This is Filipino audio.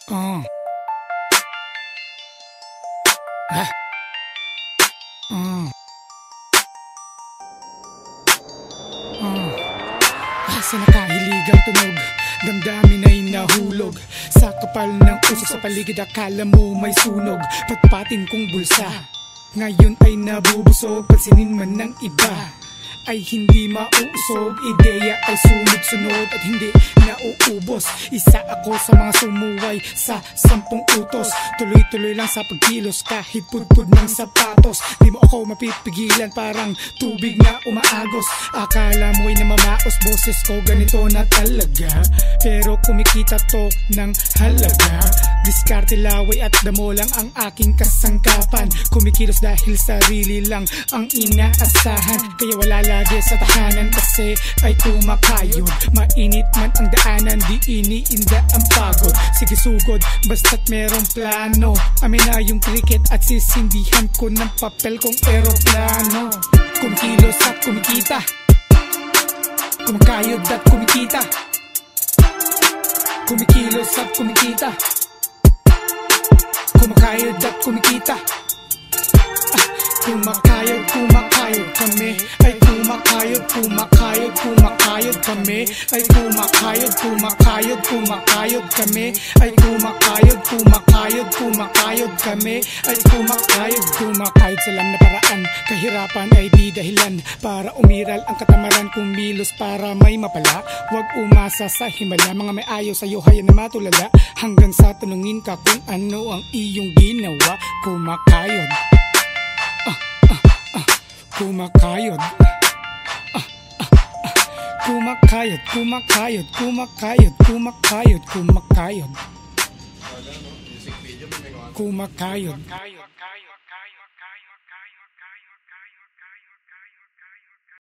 Ah. Ah. Ah. Ah. Asa nakahiligang tunog, damdamin ay nahulog sa kapal ng uso sa paligid, akala mo may sunog. Patpatin kong bulsa, ngayon ay nabubusog. Pansinin man ng iba ay hindi mauusog, ideya ay sunod-sunod at hindi nauubos. Isa ako sa mga sumuway sa 10 utos, tuloy-tuloy lang sa pagkilos kahit pudpud ng sapatos. Di mo ako mapipigilan, parang tubig na umaagos. Akala mo'y namamaos, boses ko ganito na talaga, pero kumikita to ng halaga. Diskarte, laway at damo lang ang aking kasangkapan. Kumikilos dahil sarili lang ang inaasahan, kaya wala lagi sa tahanan kasi ay kumakayod. Mainit man ang daanan, di iniinda ang pagod. Sige sugod, basta't merong plano. Amin na yung cricket at sisindihan ko ng papel kong eroplano. Kumikilos at kumikita, kumakayod at kumikita. Kumikilos at kumikita, kumakayod at kumikita. Kumakayod, kumakayod kami, ay kumakayod, kumakayod, kumakayod kami, ay kumakayod, kumakayod, kumakayod kami, ay kumakayod, kumakayod, kumakayod kami, ay kumakayod, kumakayod sa lang na paraan. Kahirapan ay di dahilan para umiral ang katamaran, kumilos para may mapala. Huwag umasa sa himala, mga may ayaw sa'yo hayan na matulala, hanggang sa tanungin ka kung ano ang iyong ginawa. Kumakayod, kumakayod, kumakayod, kumakayod, kumakayod, kumakayod, kumakayod, kumakayod.